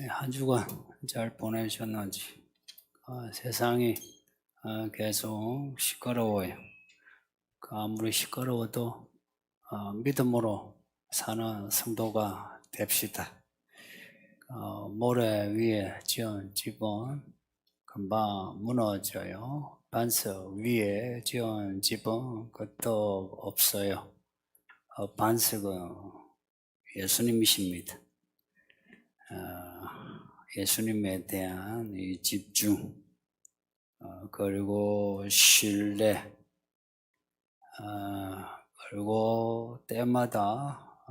한 주간 잘 보내셨는지. 세상이 계속 시끄러워요. 아무리 시끄러워도 믿음으로 사는 성도가 됩시다. 모래 위에 지은 집은 금방 무너져요. 반석 위에 지은 집은 끝도 없어요. 반석은 예수님이십니다. 예수님에 대한 이 집중, 그리고 신뢰, 그리고 때마다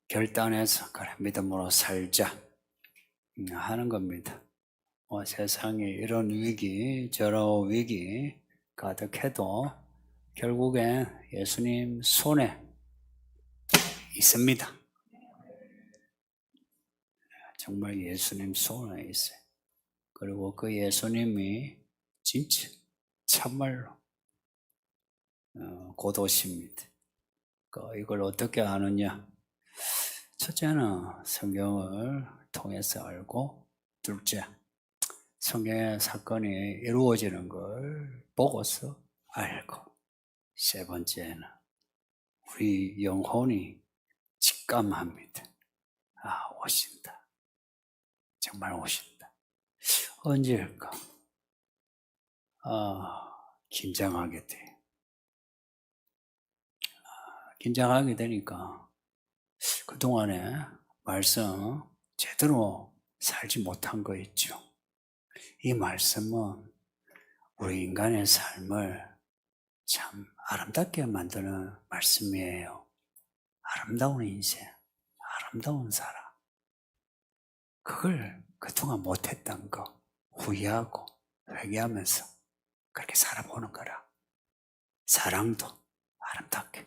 결단해서 그래 믿음으로 살자 하는 겁니다. 세상에 이런 위기 저런 위기 가득해도 결국엔 예수님 손에 있습니다. 정말 예수님 손에 있어요. 그리고 그 예수님이 진짜 참말로 곧 오십니다. 이걸 어떻게 아느냐? 첫째는 성경을 통해서 알고, 둘째, 성경의 사건이 이루어지는 걸 보고서 알고, 세 번째는 우리 영혼이 직감합니다. 오신다. 정말 오신다. 언제일까? 긴장하게 돼. 긴장하게 되니까 그동안에 말씀 제대로 살지 못한 거 있죠. 이 말씀은 우리 인간의 삶을 참 아름답게 만드는 말씀이에요. 아름다운 인생, 아름다운 사람. 그걸 그동안 못했던 거 후회하고 회개하면서 그렇게 살아보는 거라. 사랑도 아름답게,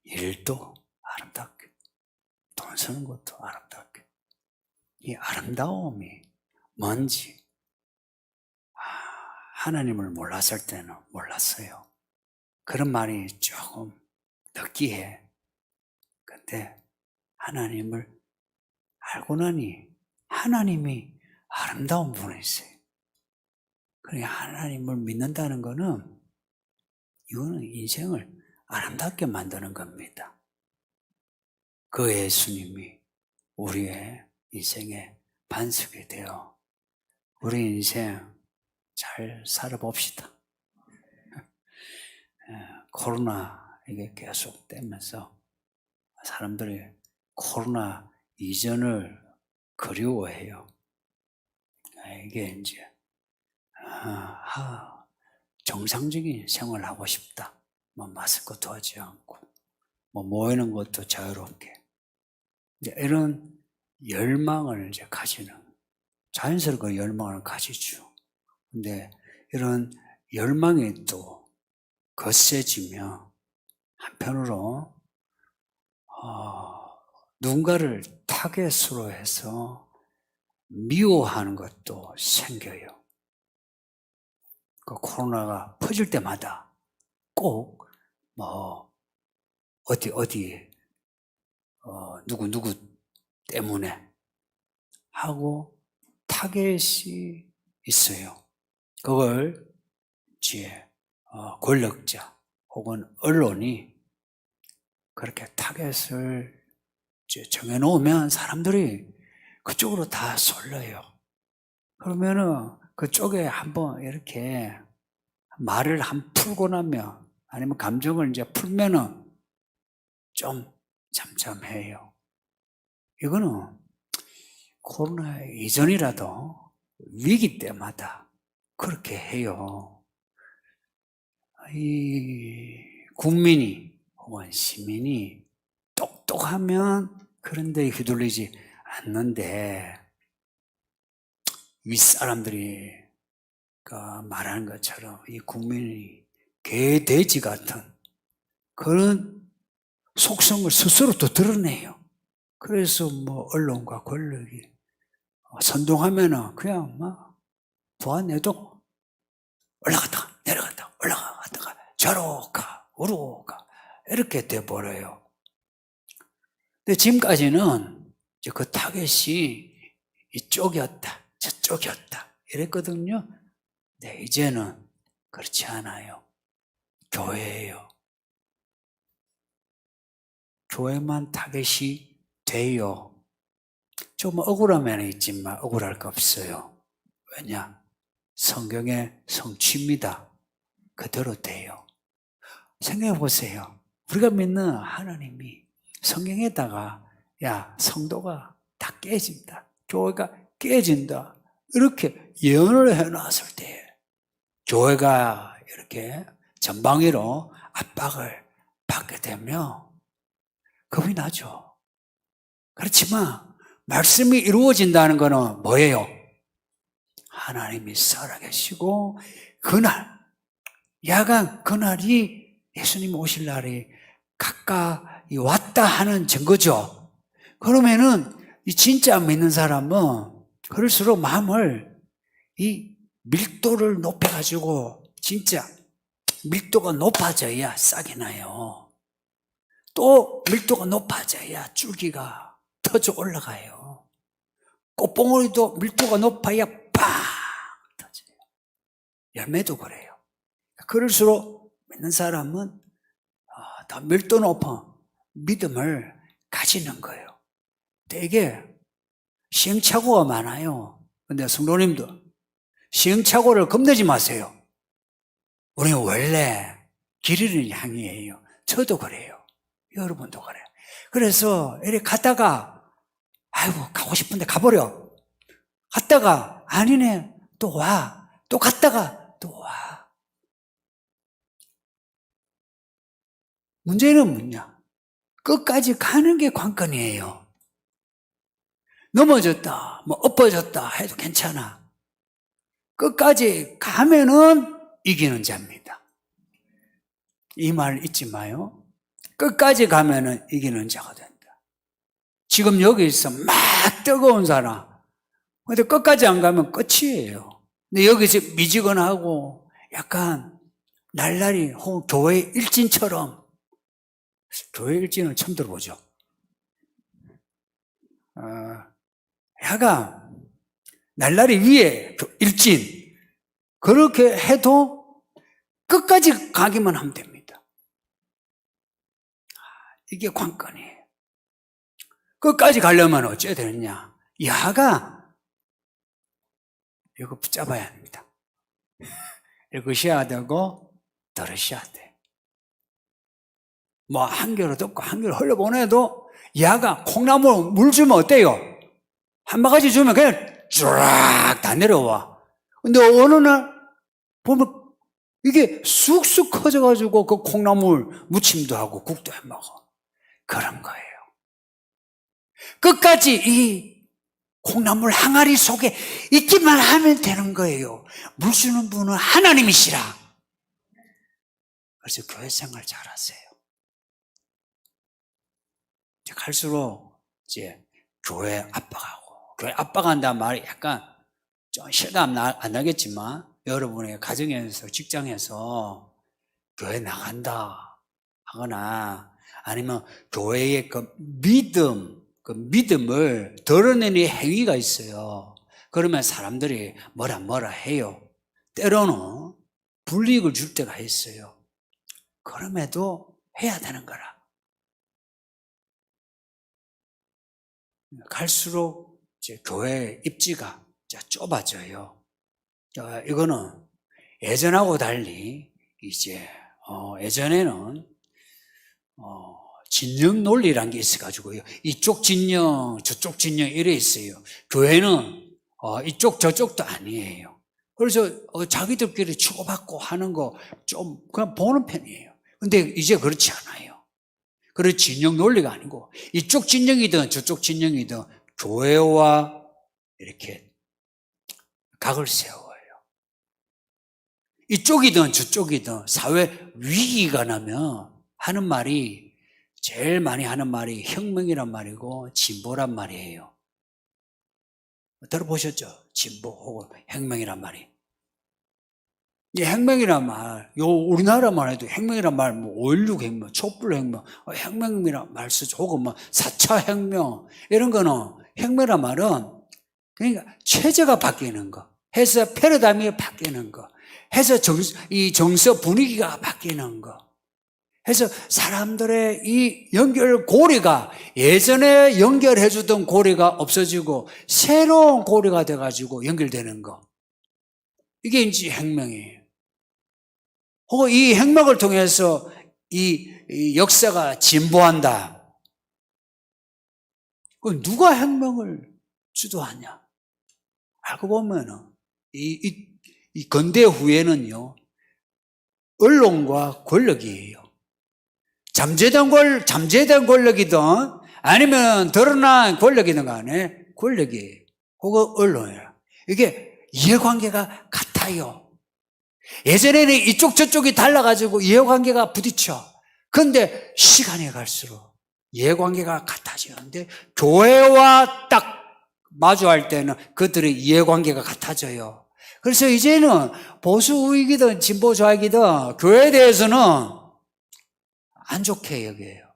일도 아름답게, 돈 쓰는 것도 아름답게. 이 아름다움이 뭔지 하나님을 몰랐을 때는 몰랐어요. 그런 말이 조금 느끼해. 근데 하나님을 알고 나니 하나님이 아름다운 분이세요. 그러니까 하나님을 믿는다는 거는 이거는 인생을 아름답게 만드는 겁니다. 그 예수님이 우리의 인생의 반석이 되어 우리 인생 잘 살아봅시다. 코로나 이게 계속 되면서 사람들이 코로나 이전을 그리워해요. 이게 이제 정상적인 생활을 하고 싶다. 마스크도 하지 않고 모이는 것도 자유롭게. 이제 이런 열망을 이제 가지는, 자연스럽게 열망을 가지죠. 근데 이런 열망이 또 거세지면 한편으로 누군가를 타겟으로 해서 미워하는 것도 생겨요. 그 코로나가 퍼질 때마다 꼭 누구 때문에 하고 타겟이 있어요. 그걸 이제 권력자 혹은 언론이 그렇게 타겟을 정해놓으면 사람들이 그쪽으로 다 쏠려요. 그러면은 그쪽에 한번 이렇게 말을 풀고 나면, 아니면 감정을 이제 풀면은 좀 잠잠해요. 이거는 코로나 이전이라도 위기 때마다 그렇게 해요. 이 국민이 혹은 시민이 똑똑하면 그런 데 휘둘리지 않는데, 윗사람들이 말하는 것처럼 이 국민이 개, 돼지 같은 그런 속성을 스스로 또 드러내요. 그래서 언론과 권력이 선동하면은 그냥 부안해도 올라갔다가 내려갔다가 올라갔다가 저로 가, 우로 가, 이렇게 돼버려요. 근데 지금까지는 이제 그 타겟이 이쪽이었다, 저쪽이었다 이랬거든요. 네, 이제는 그렇지 않아요. 교회예요. 교회만 타겟이 돼요. 좀 억울한 면이 있지만 억울할 거 없어요. 왜냐? 성경의 성취입니다. 그대로 돼요. 생각해 보세요. 우리가 믿는 하나님이 성경에다가 야, 성도가 다 깨진다. 교회가 깨진다. 이렇게 예언을 해놨을 때 교회가 이렇게 전방위로 압박을 받게 되면 겁이 나죠. 그렇지만 말씀이 이루어진다는 것은 뭐예요? 하나님이 살아계시고 그날, 야간 그날이 예수님 오실 날이 가까이 왔다 하는 증거죠. 그러면은 이 진짜 믿는 사람은 그럴수록 마음을 이 밀도를 높여가지고 진짜 밀도가 높아져야 싹이 나요. 또 밀도가 높아져야 줄기가 터져 올라가요. 꽃봉오리도 밀도가 높아야 팍 터져요. 열매도 그래요. 그럴수록 믿는 사람은 더 밀도 높은 믿음을 가지는 거예요. 되게 시행착오가 많아요. 근데 성도님도 시행착오를 겁내지 마세요. 우리는 원래 길 잃은 양이에요. 저도 그래요. 여러분도 그래요. 그래서 이렇게 갔다가 아이고 가고 싶은데 가버려. 갔다가 아니네 또 와. 또 갔다가 또 와. 문제는 뭐냐? 끝까지 가는 게 관건이에요. 넘어졌다, 뭐 엎어졌다 해도 괜찮아. 끝까지 가면은 이기는 자입니다. 이 말 잊지 마요. 끝까지 가면은 이기는 자가 된다. 지금 여기 있어 막 뜨거운 사람. 근데 끝까지 안 가면 끝이에요. 근데 여기서 미지근하고 약간 날라리 혹은 교회 일진처럼, 교회 일진은 처음 들어보죠. 약간 날라리 위에 일진 그렇게 해도 끝까지 가기만 하면 됩니다. 이게 관건이에요. 끝까지 가려면 어째야 되느냐? 야가 이거 붙잡아야 합니다. 읽으셔야 되고 들으셔야 돼. 뭐 한 개로 듣고 한 개로 흘려보내도 야가 콩나물 물 주면 어때요? 한 바가지 주면 그냥 쫙 다 내려와. 근데 어느 날 보면 이게 쑥쑥 커져가지고 그 콩나물 무침도 하고 국도 해 먹어. 그런 거예요. 끝까지 이 콩나물 항아리 속에 있기만 하면 되는 거예요. 물 주는 분은 하나님이시라. 그래서 교회 생활 잘하세요. 갈수록 이제 교회 압박하고, 교회 압박한다는 말이 약간 좀 실감 안 나겠지만 여러분의 가정에서 직장에서 교회 나간다 하거나 아니면 교회의 그 믿음을 드러내는 행위가 있어요. 그러면 사람들이 뭐라 해요. 때로는 불이익을 줄 때가 있어요. 그럼에도 해야 되는 거라. 갈수록 이제 교회 입지가 좁아져요. 이거는 예전하고 달리 이제 예전에는 진영 논리라는 게 있어가지고요. 이쪽 진영, 저쪽 진영 이래 있어요. 교회는 이쪽 저쪽도 아니에요. 그래서 자기들끼리 치고받고 하는 거 좀 그냥 보는 편이에요. 근데 이제 그렇지 않아요. 그런 진영 논리가 아니고 이쪽 진영이든 저쪽 진영이든 교회와 이렇게 각을 세워요. 이쪽이든 저쪽이든 사회 위기가 나면 하는 말이 제일 많이 하는 말이 혁명이란 말이고 진보란 말이에요. 들어보셨죠? 진보 혹은 혁명이란 말이. 이 혁명이란 말, 우리나라만 해도 혁명이란 말, 5.16 혁명, 촛불 혁명, 혁명이란 말 쓰죠. 혹은 4차 혁명, 이런 거는 혁명이란 말은 그러니까 체제가 바뀌는 거, 해서 패러다임이 바뀌는 거, 해서 이 정서 분위기가 바뀌는 거, 해서 사람들의 이 연결 고리가 예전에 연결해주던 고리가 없어지고 새로운 고리가 돼가지고 연결되는 거. 이게 이제 혁명이에요. 혹은 이 혁명을 통해서 이 역사가 진보한다. 그럼 누가 혁명을 주도하냐? 알고 보면은 이 근대 후에는요, 언론과 권력이에요. 잠재된 권력이든 아니면 드러난 권력이든 간에 권력이에요. 혹은 언론이에요. 이게 이해관계가 같아요. 예전에는 이쪽 저쪽이 달라가지고 이해관계가 부딪혀. 그런데 시간이 갈수록 이해관계가 같아지는데 교회와 딱 마주할 때는 그들의 이해관계가 같아져요. 그래서 이제는 보수 우익이든 진보 좌익이든 교회에 대해서는 안 좋게 여겨요.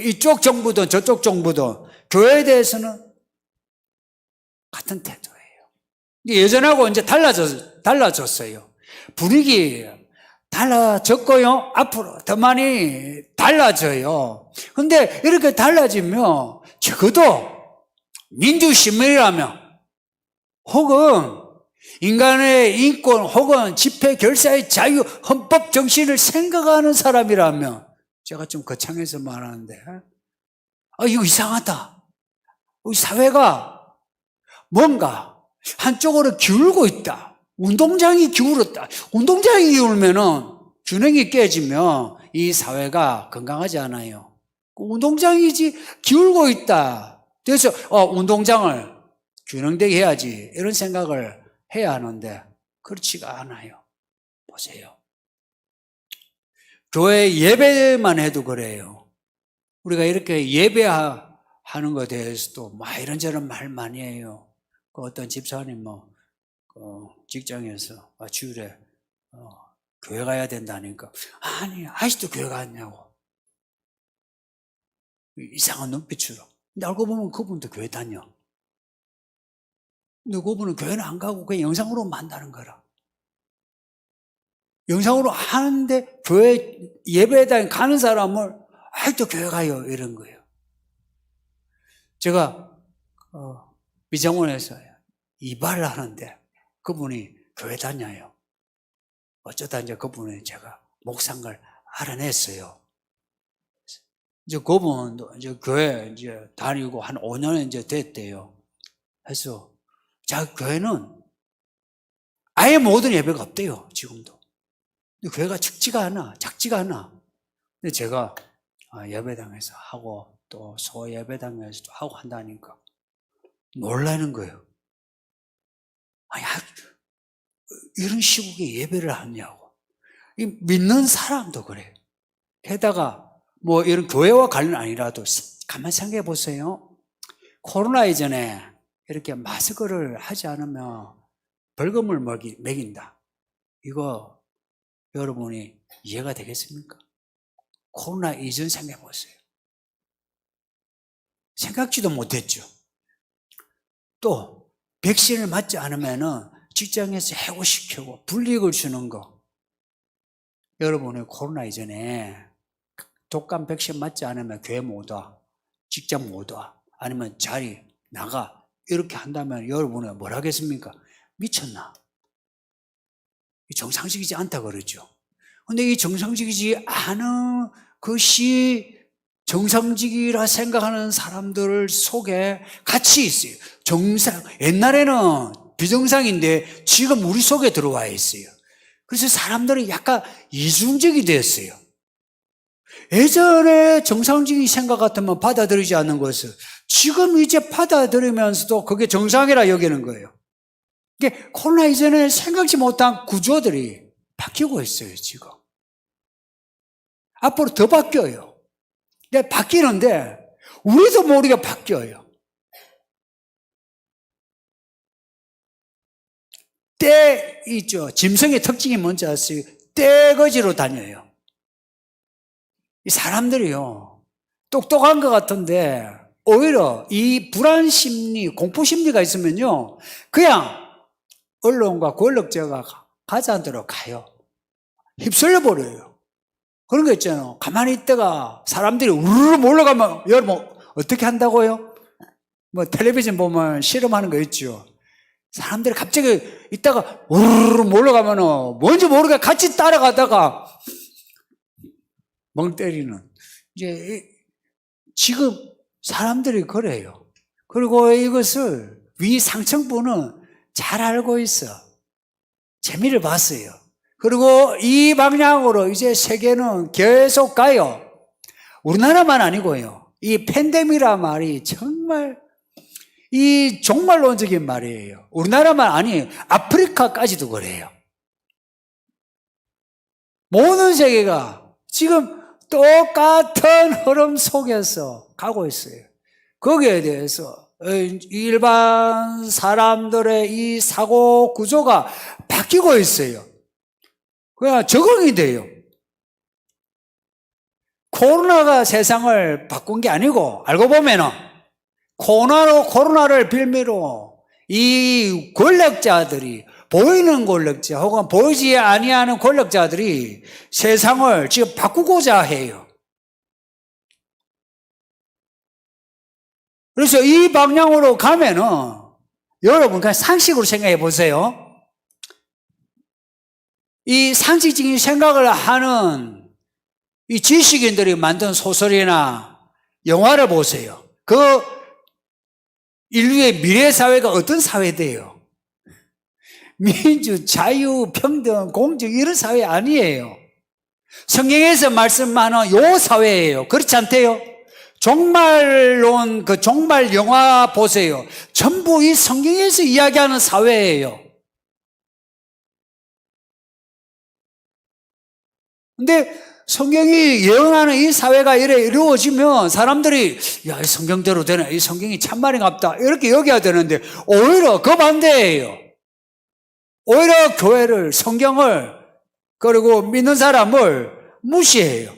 이쪽 정부든 저쪽 정부든 교회에 대해서는 같은 태도예요. 예전하고 이제 달라졌어요. 분위기 달라졌고요. 앞으로 더 많이 달라져요. 근데 이렇게 달라지면 적어도 민주시민이라면 혹은 인간의 인권 혹은 집회 결사의 자유 헌법 정신을 생각하는 사람이라면 제가 좀 거창해서 말하는데 이거 이상하다. 우리 사회가 뭔가 한쪽으로 기울고 있다. 운동장이 기울었다. 운동장이 기울면은 균형이 깨지면 이 사회가 건강하지 않아요. 운동장이지 기울고 있다. 그래서 운동장을 균형되게 해야지 이런 생각을 해야 하는데 그렇지가 않아요. 보세요. 교회 예배만 해도 그래요. 우리가 이렇게 예배하는 것에 대해서도 이런저런 말 많이 해요. 어떤 집사님 직장에서 주일에 교회 가야 된다니까 아니 아직도 교회 갔냐고 이상한 눈빛으로. 근데 알고 보면 그분도 교회 다녀. 근데 그분은 교회는 안 가고 그냥 영상으로 만나는 거라. 영상으로 하는데 교회 예배에 가는 사람을 아직도 교회 가요 이런 거예요. 제가 미장원에서 이발을 하는데 그분이 교회 다녀요. 어쩌다 이제 그분이 제가 목상을 알아냈어요. 이제 그분도 이제 교회 이제 다니고 한 5년 이제 됐대요. 그래서 자기 교회는 아예 모든 예배가 없대요, 지금도. 근데 교회가 작지가 않아. 근데 제가 예배당에서 하고 또 소예배당에서도 하고 한다니까 놀라는 거예요. 이런 시국에 예배를 하냐고. 믿는 사람도 그래요. 게다가 이런 교회와 관련 아니라도 가만히 생각해 보세요. 코로나 이전에 이렇게 마스크를 하지 않으면 벌금을 매긴다. 이거 여러분이 이해가 되겠습니까? 코로나 이전 생각해 보세요. 생각지도 못했죠. 또 백신을 맞지 않으면 직장에서 해고시키고 불이익을 주는 거. 여러분이 코로나 이전에 독감 백신 맞지 않으면 교회 못 와, 직장 못 와, 아니면 자리 나가 이렇게 한다면 여러분은 뭘 하겠습니까? 미쳤나? 정상적이지 않다 그러죠. 근데 이 정상적이지 않은 것이 정상적이라 생각하는 사람들 속에 같이 있어요. 옛날에는 비정상인데 지금 우리 속에 들어와 있어요. 그래서 사람들은 약간 이중적이 됐어요. 예전에 정상적인 생각 같으면 받아들이지 않는 것을 지금 이제 받아들이면서도 그게 정상이라 여기는 거예요. 이게 코로나 이전에 생각지 못한 구조들이 바뀌고 있어요, 지금. 앞으로 더 바뀌어요. 근데 바뀌는데 우리도 모르게 바뀌어요. 짐승의 특징이 뭔지 아세요? 떼거지로 다녀요. 이 사람들이요, 똑똑한 것 같은데 오히려 이 불안 심리, 공포 심리가 있으면요, 그냥 언론과 권력자가 가자는 대로 가요. 휩쓸려 버려요. 그런 거 있잖아요. 가만히 있다가 사람들이 우르르 몰려가면 여러분 어떻게 한다고요? 뭐 텔레비전 보면 실험하는 거 있죠. 사람들이 갑자기 있다가 우르르 몰려가면은 뭔지 모르게 같이 따라가다가 멍 때리는. 이제 지금 사람들이 그래요. 그리고 이것을 위 상층부는 잘 알고 있어. 재미를 봤어요. 그리고 이 방향으로 이제 세계는 계속 가요. 우리나라만 아니고요. 이 팬데믹이란 말이 정말 이 종말론적인 말이에요. 우리나라만 아니 아프리카까지도 그래요. 모든 세계가 지금 똑같은 흐름 속에서 가고 있어요. 거기에 대해서 일반 사람들의 이 사고 구조가 바뀌고 있어요. 그냥 적응이 돼요. 코로나가 세상을 바꾼 게 아니고 알고 보면은 코로나를 빌미로 이 권력자들이 보이는 권력자 혹은 보이지 아니하는 권력자들이 세상을 지금 바꾸고자 해요. 그래서 이 방향으로 가면은 여러분 그냥 상식으로 생각해 보세요. 이 상식적인 생각을 하는 이 지식인들이 만든 소설이나 영화를 보세요. 그 인류의 미래 사회가 어떤 사회돼요? 민주, 자유, 평등, 공정 이런 사회 아니에요. 성경에서 말씀하는 요 사회예요. 그렇지 않대요? 종말론, 그 종말 영화 보세요. 전부 이 성경에서 이야기하는 사회예요. 근데 성경이 예언하는 이 사회가 이루어지면 사람들이 야, 이 성경대로 되네. 이 성경이 참말인갑다. 이렇게 여겨야 되는데 오히려 그 반대예요. 오히려 교회를, 성경을, 그리고 믿는 사람을 무시해요.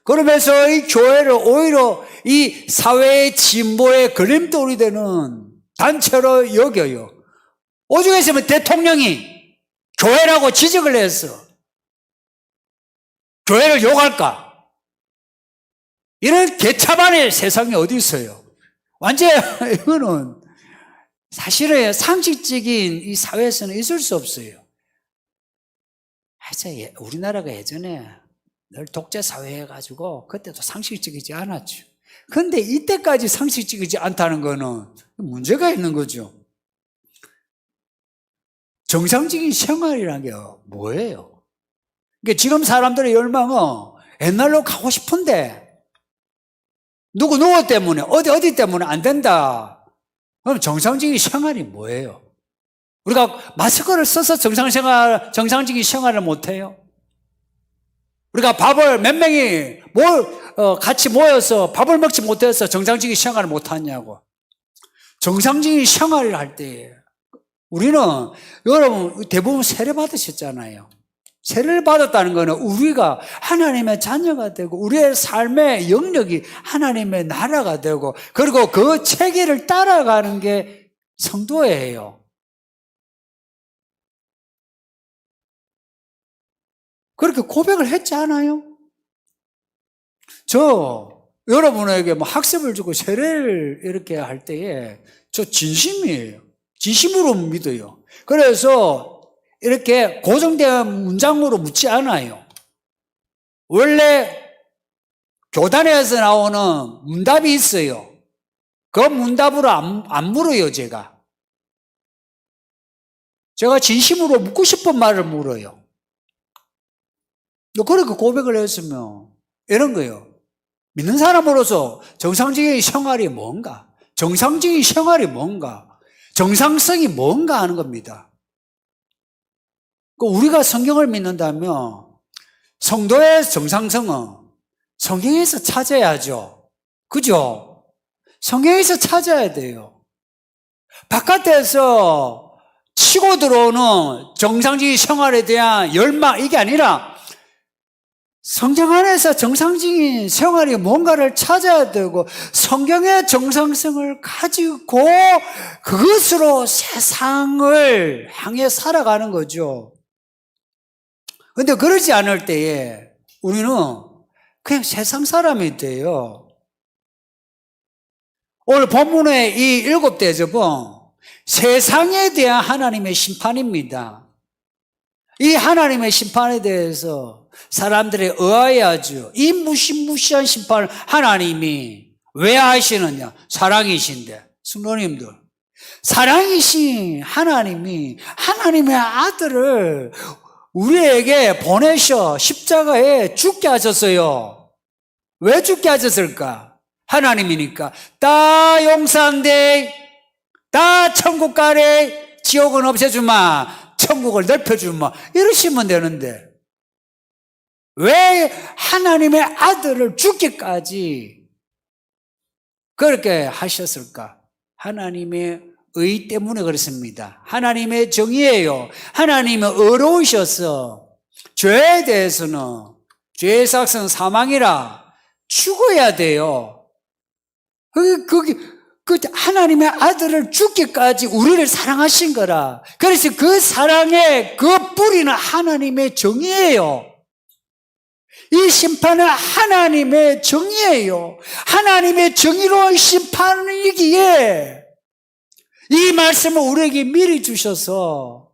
그러면서 이 교회를 오히려 이 사회의 진보의 걸림돌이 되는 단체로 여겨요. 오죽 했으면 대통령이 교회라고 지적을 했어. 교회를 욕할까? 이런 개차반의 세상이 어디 있어요? 완전 이거는 사실은 상식적인 이 사회에서는 있을 수 없어요. 우리나라가 예전에 늘 독재 사회 해가지고 그때도 상식적이지 않았죠. 근데 이때까지 상식적이지 않다는 거는 문제가 있는 거죠. 정상적인 생활이라는 게 뭐예요? 그러니까 지금 사람들의 열망은 옛날로 가고 싶은데 누구 때문에 어디 때문에 안 된다. 그럼 정상적인 생활이 뭐예요? 우리가 마스크를 써서 정상적인 생활을 못해요? 우리가 밥을 몇 명이 같이 모여서 밥을 먹지 못해서 정상적인 생활을 못하냐고. 정상적인 생활을 할 때 우리는 여러분 대부분 세례 받으셨잖아요. 세례를 받았다는 것은 우리가 하나님의 자녀가 되고 우리의 삶의 영역이 하나님의 나라가 되고 그리고 그 체계를 따라가는 게 성도예요. 그렇게 고백을 했지 않아요? 저 여러분에게 뭐 학습을 주고 세례를 이렇게 할 때에 저 진심이에요. 진심으로 믿어요. 그래서 이렇게 고정된 문장으로 묻지 않아요. 원래 교단에서 나오는 문답이 있어요. 그 문답으로 안 물어요, 제가. 제가 진심으로 묻고 싶은 말을 물어요. 그렇게 고백을 했으면 이런 거예요. 믿는 사람으로서 정상적인 생활이 뭔가? 정상적인 생활이 뭔가? 정상성이 뭔가 하는 겁니다. 우리가 성경을 믿는다면 성도의 정상성은 성경에서 찾아야죠. 그죠? 성경에서 찾아야 돼요. 바깥에서 치고 들어오는 정상적인 생활에 대한 열망 이게 아니라 성경 안에서 정상적인 생활이 뭔가를 찾아야 되고 성경의 정상성을 가지고 그것으로 세상을 향해 살아가는 거죠. 근데 그러지 않을 때에 우리는 그냥 세상 사람이 돼요. 오늘 본문의 이 7대접은 세상에 대한 하나님의 심판입니다. 이 하나님의 심판에 대해서 사람들이 의아해하죠. 이 무시무시한 심판을 하나님이 왜 하시느냐? 사랑이신데. 성도님들, 사랑이신 하나님이 하나님의 아들을 우리에게 보내셔 십자가에 죽게 하셨어요. 왜 죽게 하셨을까? 하나님이니까. 다 용서한대, 다 천국 가래, 지옥은 없애주마, 천국을 넓혀주마, 이러시면 되는데 왜 하나님의 아들을 죽기까지 그렇게 하셨을까? 하나님의 의 때문에 그렇습니다. 하나님의 정의예요. 하나님은 의로우셔서 죄에 대해서는 죄의 삭은 사망이라 죽어야 돼요. 그 하나님의 아들을 죽기까지 우리를 사랑하신 거라. 그래서 그 사랑의 그 뿌리는 하나님의 정의예요. 이 심판은 하나님의 정의예요. 하나님의 정의로운 심판이기에 이 말씀을 우리에게 미리 주셔서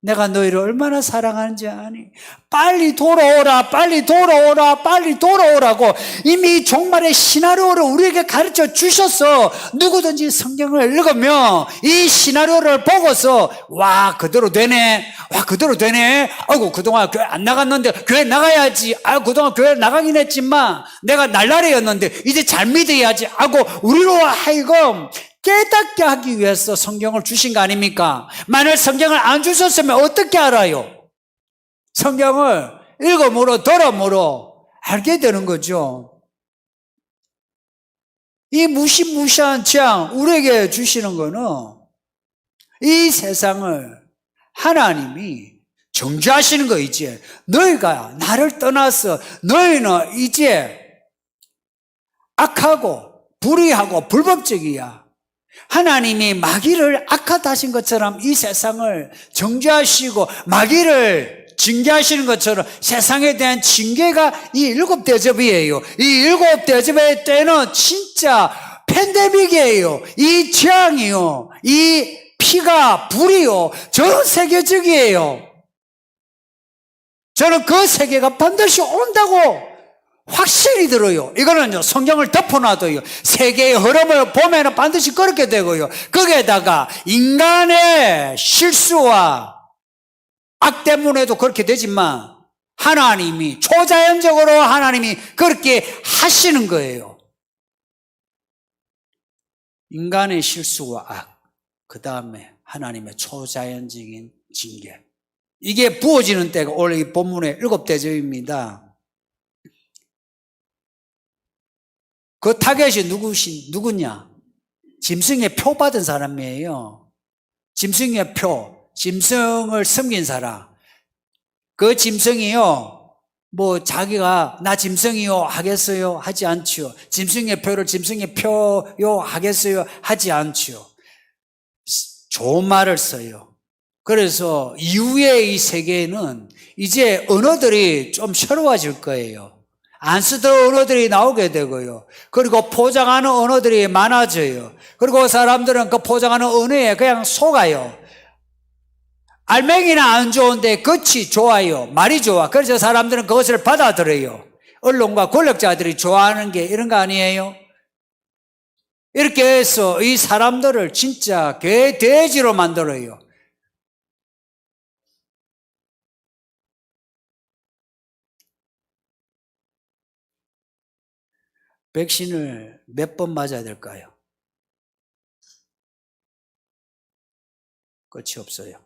내가 너희를 얼마나 사랑하는지 아니? 빨리 돌아오라, 빨리 돌아오라, 빨리 돌아오라고 이미 종말의 시나리오를 우리에게 가르쳐 주셔서 누구든지 성경을 읽으면 이 시나리오를 보고서 와, 그대로 되네. 와, 그대로 되네. 아이고, 그동안 교회 안 나갔는데 교회 나가야지. 아, 그동안 교회 나가긴 했지만 내가 날라리였는데 이제 잘 믿어야지 하고 우리로 하여금 깨닫게 하기 위해서 성경을 주신 거 아닙니까? 만약 성경을 안 주셨으면 어떻게 알아요? 성경을 읽음으로 들음으로 알게 되는 거죠. 이 무시무시한 재앙 우리에게 주시는 거는 이 세상을 하나님이 정죄하시는 거. 이제 너희가 나를 떠나서 너희는 이제 악하고 불의하고 불법적이야. 하나님이 마귀를 악하다신 것처럼 이 세상을 정죄하시고 마귀를 징계하시는 것처럼 세상에 대한 징계가 이 7대접이에요. 이 7대접의 때는 진짜 팬데믹이에요. 이 재앙이요, 이 피가 불이요, 전 세계적이에요. 저는 그 세계가 반드시 온다고 확실히 들어요. 이거는요, 성경을 덮어놔도요, 세계의 흐름을 보면 반드시 그렇게 되고요. 거기에다가 인간의 실수와 악 때문에도 그렇게 되지만 하나님이 초자연적으로 하나님이 그렇게 하시는 거예요. 인간의 실수와 악, 그 다음에 하나님의 초자연적인 징계, 이게 부어지는 때가 오늘 이 본문의 7대접입니다. 그 타겟이 누구냐? 짐승의 표 받은 사람이에요. 짐승의 표, 짐승을 섬긴 사람. 그 짐승이요, 뭐 자기가 나 짐승이요 하겠어요? 하지 않지요. 짐승의 표를 짐승의 표요 하겠어요? 하지 않지요. 좋은 말을 써요. 그래서 이후의 이 세계에는 이제 언어들이 좀 새로워질 거예요. 안 쓰던 언어들이 나오게 되고요. 그리고 포장하는 언어들이 많아져요. 그리고 사람들은 그 포장하는 언어에 그냥 속아요. 알맹이는 안 좋은데 끝이 좋아요. 말이 좋아. 그래서 사람들은 그것을 받아들여요. 언론과 권력자들이 좋아하는 게 이런 거 아니에요? 이렇게 해서 이 사람들을 진짜 돼지로 만들어요. 백신을 몇 번 맞아야 될까요? 끝이 없어요.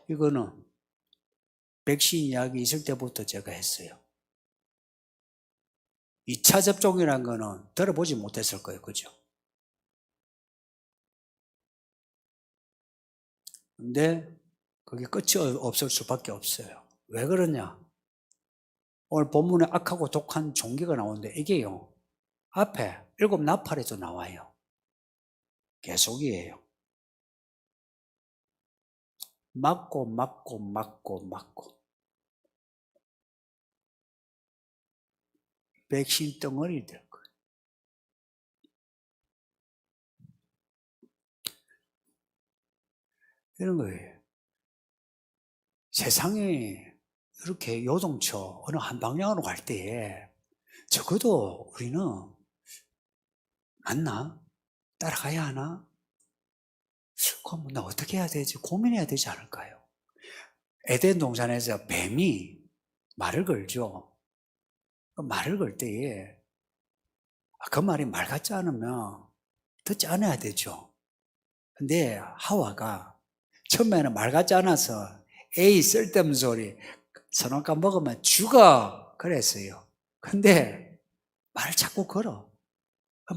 이거는 백신 이야기 있을 때부터 제가 했어요. 2차 접종이라는 거는 들어보지 못했을 거예요. 그죠? 근데 그게 끝이 없을 수밖에 없어요. 왜 그러냐? 오늘 본문에 악하고 독한 종기가 나오는데 이게요, 앞에 7 나팔에도 나와요. 계속이에요. 맞고 백신 덩어리 될 거예요. 이런 거예요. 세상에 이렇게 요동쳐 어느 한 방향으로 갈 때에 적어도 우리는 맞나? 따라가야 하나? 그럼 나 어떻게 해야 되지? 고민해야 되지 않을까요? 에덴 동산에서 뱀이 말을 걸죠. 말을 걸 때에 그 말이 말 같지 않으면 듣지 않아야 되죠. 근데 하와가 처음에는 말 같지 않아서 에이 쓸데없는 소리, 선악과 먹으면 죽어 그랬어요. 근데 말을 자꾸 걸어.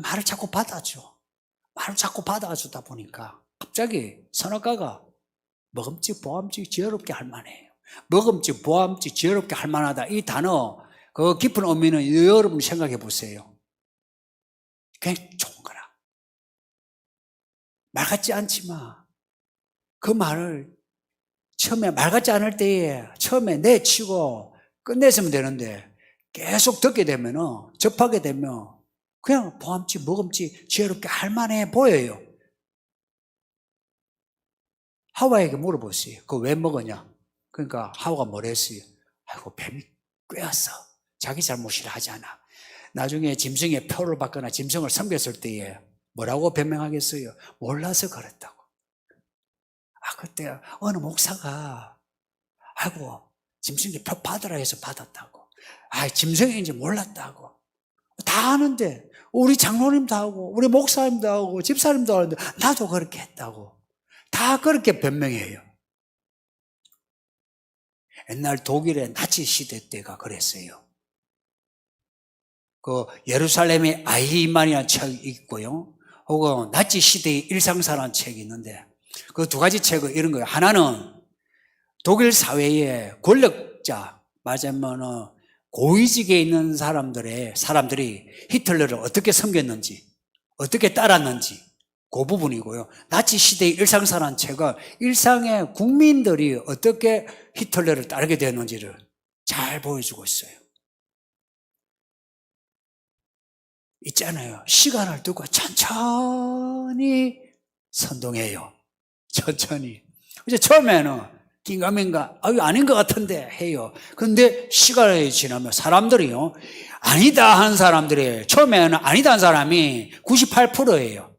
말을 자꾸 받아줘. 말을 자꾸 받아주다 보니까 갑자기 선악과가 먹음직 보암직 지혜롭게 할 만해요. 먹음직 보암직 지혜롭게 할 만하다, 이 단어 그 깊은 의미는 여러분 생각해 보세요. 굉장히 좋은 거라. 말 같지 않지만 그 말을 처음에 말 같지 않을 때에 처음에 내치고 끝냈으면 되는데 계속 듣게 되면, 접하게 되면 그냥 보암직 먹음직 지혜롭게 할 만해 보여요. 하와에게 물어보세요. 그거 왜 먹었냐? 그러니까 하와가 뭐라 했어요? 아이고, 뱀이 꿰었어. 자기 잘못이라 하지 않아. 나중에 짐승의 표를 받거나 짐승을 섬겼을 때에 뭐라고 변명하겠어요? 몰라서 그랬다고. 그때 어느 목사가 아이고, 짐승의 표 받으라 해서 받았다고. 짐승인지 몰랐다고. 다 아는데 우리 장로님도 하고 우리 목사님도 하고 집사님도 하는데 나도 그렇게 했다고. 다 그렇게 변명해요. 옛날 독일의 나치 시대 때가 그랬어요. 그 예루살렘의 아이만이라는 책이 있고요, 혹은 나치 시대의 일상사라는 책이 있는데 그 2가지 책은 이런 거예요. 하나는 독일 사회의 권력자, 말하자면 고위직에 있는 사람들이 히틀러를 어떻게 섬겼는지, 어떻게 따랐는지 그 부분이고요. 나치 시대의 일상사라는 책은 일상의 국민들이 어떻게 히틀러를 따르게 되었는지를 잘 보여주고 있어요. 있잖아요. 시간을 두고 천천히 선동해요. 천천히. 이제 처음에는 긴가민가, 아닌 것 같은데 해요. 근데 시간이 지나면 사람들이요, 아니다 한 사람들이, 처음에는 아니다 한 사람이 98%예요.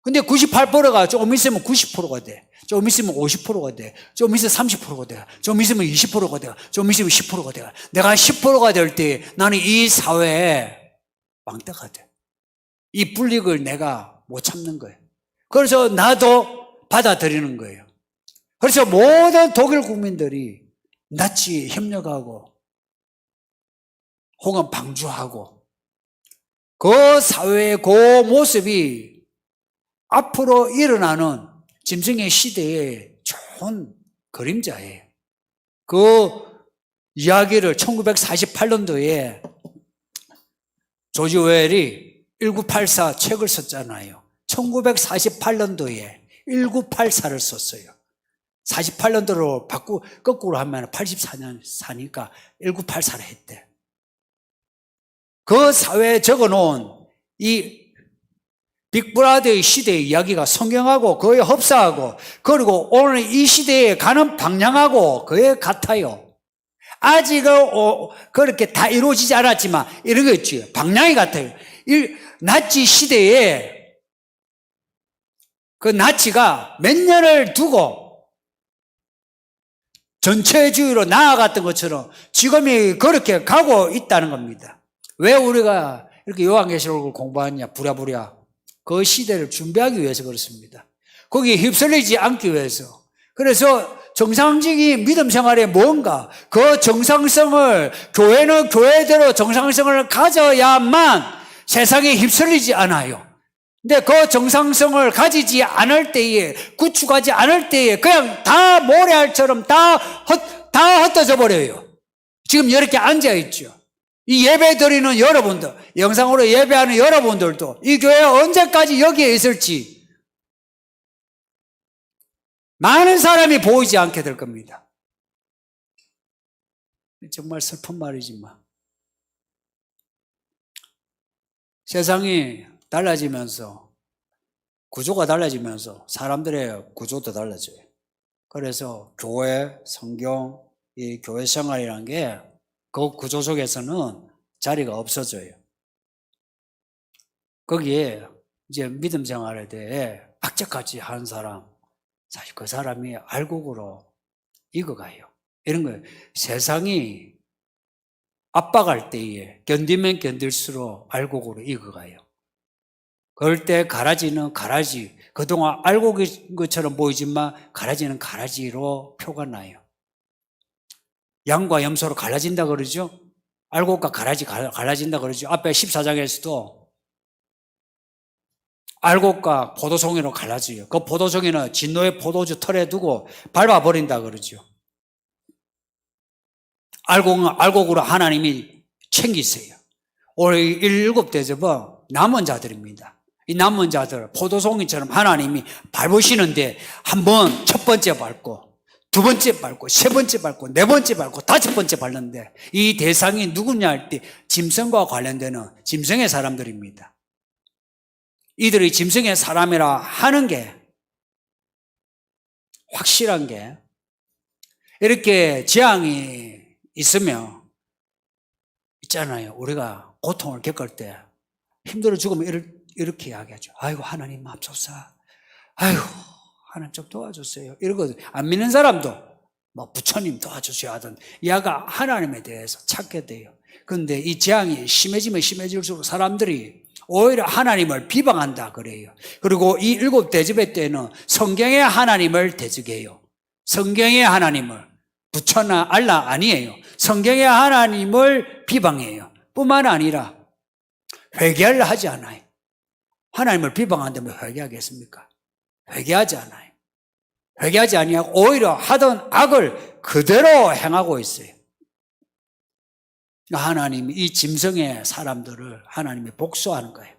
근데 98%가 조금 있으면 90%가 돼. 좀 있으면 50%가 돼. 좀 있으면 30%가 돼. 좀 있으면 20%가 돼. 좀 있으면 10%가 돼. 내가 10%가 될 때 나는 이 사회에 왕따가 돼. 이 불이익을 내가 못 참는 거예요. 그래서 나도 받아들이는 거예요. 그래서 모든 독일 국민들이 나치에 협력하고 혹은 방주하고 그 사회의 그 모습이 앞으로 일어나는 짐승의 시대의 좋은 그림자예요. 그 이야기를 1948년도에 조지 오웰이 1984 책을 썼잖아요. 1948년도에 1984를 썼어요. 48년도로 거꾸로 하면 84년 사니까 1984를 했대. 그 사회에 적어놓은 이 빅브라더의 시대의 이야기가 성경하고 거의 흡사하고, 그리고 오늘 이 시대에 가는 방향하고 거의 같아요. 아직은 그렇게 다 이루어지지 않았지만 이런 거 있죠. 방향이 같아요. 나치 시대에 그 나치가 몇 년을 두고 전체주의로 나아갔던 것처럼 지금이 그렇게 가고 있다는 겁니다. 왜 우리가 이렇게 요한계시록을 공부하냐, 부랴부랴. 그 시대를 준비하기 위해서 그렇습니다. 거기에 휩쓸리지 않기 위해서. 그래서 정상적인 믿음 생활에 뭔가 그 정상성을, 교회는 교회대로 정상성을 가져야만 세상에 휩쓸리지 않아요. 근데 그 정상성을 가지지 않을 때에, 구축하지 않을 때에 그냥 다 모래알처럼 다 흩어져 버려요. 지금 이렇게 앉아있죠. 이 예배 드리는 여러분들, 영상으로 예배하는 여러분들도 이 교회 언제까지 여기에 있을지 많은 사람이 보이지 않게 될 겁니다. 정말 슬픈 말이지만 세상이 달라지면서 구조가 달라지면서 사람들의 구조도 달라져요. 그래서 교회, 성경, 이 교회 생활이라는 게 그 구조 속에서는 자리가 없어져요. 거기에 이제 믿음 생활에 대해 악착같이 하는 사람, 사실 그 사람이 알곡으로 익어가요. 이런 거예요. 세상이 압박할 때에 견디면 견딜수록 알곡으로 익어가요. 그럴 때 가라지는 가라지, 그동안 알곡인 것처럼 보이지만 가라지는 가라지로 표가 나요. 양과 염소로 갈라진다 그러죠. 알곡과 가라지 갈라진다 그러죠. 앞에 14장에서도 알곡과 포도송이로 갈라져요. 그 포도송이는 진노의 포도주 털에 두고 밟아버린다 그러죠. 알곡은 알곡으로 하나님이 챙기세요. 오늘 7 대접은 남은 자들입니다. 이 남은 자들, 포도송이처럼 하나님이 밟으시는데 한번 첫 번째 밟고, 두 번째 밟고, 세 번째 밟고, 네 번째 밟고, 5번째 밟는데 이 대상이 누구냐 할 때 짐승과 관련되는 짐승의 사람들입니다. 이들이 짐승의 사람이라 하는 게 확실한 게 이렇게 재앙이 있으면 있잖아요. 우리가 고통을 겪을 때 힘들어 죽으면 이렇게 이야기하죠. 아이고 하나님 맙소사. 아이고 하나님 좀 도와주세요. 이러거든. 안 믿는 사람도 뭐 부처님 도와주셔야 하던 야가 하나님에 대해서 찾게 돼요. 그런데 이 재앙이 심해지면 심해질수록 사람들이 오히려 하나님을 비방한다 그래요. 그리고 이 7 대접의 때는 성경의 하나님을 대적해요. 성경의 하나님을, 부처나 알라 아니에요. 성경의 하나님을 비방해요. 뿐만 아니라 회개하려 하지 않아요. 하나님을 비방한다면 회개하겠습니까? 회개하지 않아요. 회개하지 아니하고 오히려 하던 악을 그대로 행하고 있어요. 하나님이 이 짐승의 사람들을 하나님이 복수하는 거예요.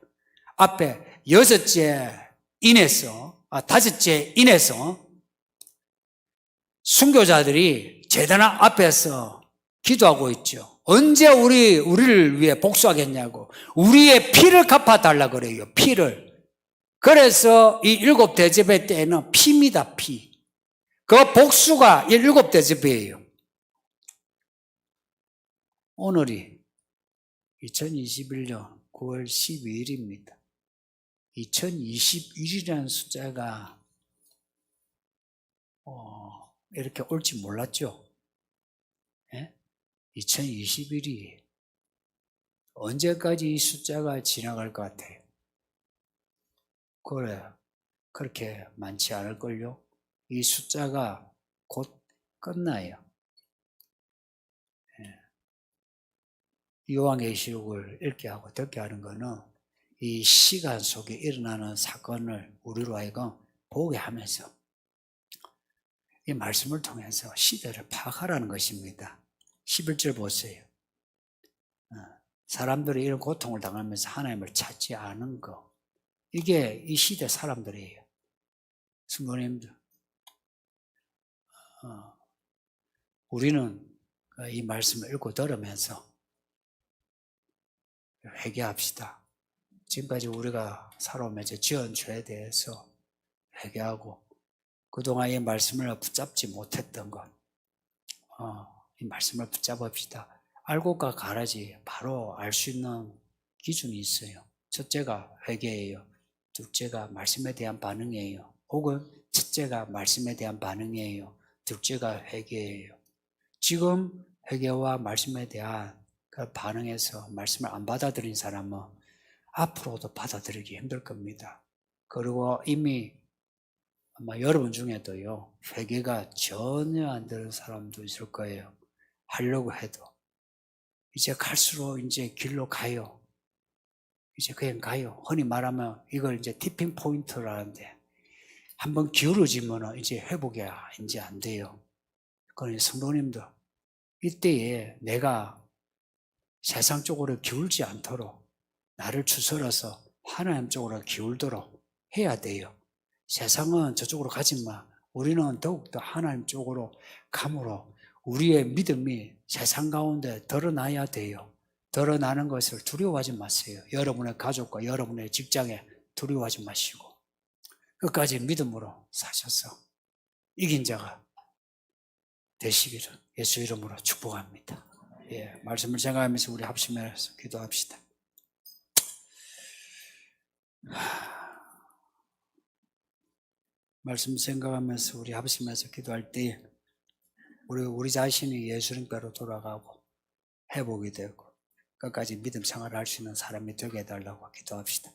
앞에 6째 인해서 5째 인해서 순교자들이 제단 앞에서 기도하고 있죠. 언제 우리를 위해 복수하겠냐고. 우리의 피를 갚아달라 그래요. 피를. 그래서 이 7 대접의 때에는 피입니다. 피. 그 복수가 7 대접이에요. 오늘이 2021년 9월 12일입니다. 2021이라는 숫자가 이렇게 올지 몰랐죠. 2021이 언제까지 이 숫자가 지나갈 것 같아요? 그래, 그렇게 많지 않을걸요? 이 숫자가 곧 끝나요. 요한계시록을 읽게 하고 듣게 하는 것은 이 시간 속에 일어나는 사건을 우리로 하여금 보게 하면서 이 말씀을 통해서 시대를 파악하라는 것입니다. 11절 보세요. 사람들이 이런 고통을 당하면서 하나님을 찾지 않은 것, 이게 이 시대 사람들이에요. 성도님들, 우리는 이 말씀을 읽고 들으면서 회개합시다. 지금까지 우리가 살아오면서 지은 죄에 대해서 회개하고 그동안 이 말씀을 붙잡지 못했던 것, 이 말씀을 붙잡읍시다. 알곡과 가라지 바로 알 수 있는 기준이 있어요. 첫째가 회개예요. 둘째가 말씀에 대한 반응이에요. 혹은 첫째가 말씀에 대한 반응이에요. 둘째가 회개예요. 지금 회개와 말씀에 대한 그 반응에서 말씀을 안 받아들인 사람은 앞으로도 받아들이기 힘들 겁니다. 그리고 이미 아마 여러분 중에도요, 회개가 전혀 안 되는 사람도 있을 거예요. 하려고 해도. 이제 갈수록 이제 길로 가요. 이제 그냥 가요. 흔히 말하면 이걸 이제 티핑 포인트라는데 한번 기울어지면 이제 회복이 이제 안 돼요. 그러니 성도님들 이때에 내가 세상 쪽으로 기울지 않도록 나를 추스러서 하나님 쪽으로 기울도록 해야 돼요. 세상은 저쪽으로 가지 마. 우리는 더욱더 하나님 쪽으로 감으로 우리의 믿음이 세상 가운데 드러나야 돼요. 드러나는 것을 두려워하지 마세요. 여러분의 가족과 여러분의 직장에 두려워하지 마시고 끝까지 믿음으로 사셔서 이긴 자가 되시기를 예수 이름으로 축복합니다. 예, 말씀을 생각하면서 우리 합심해서 기도합시다. 말씀 생각하면서 우리 합심해서 기도할 때 우리 자신이 예수님께로 돌아가고 회복이 되고 끝까지 믿음 생활을 할 수 있는 사람이 되게 해달라고 기도합시다.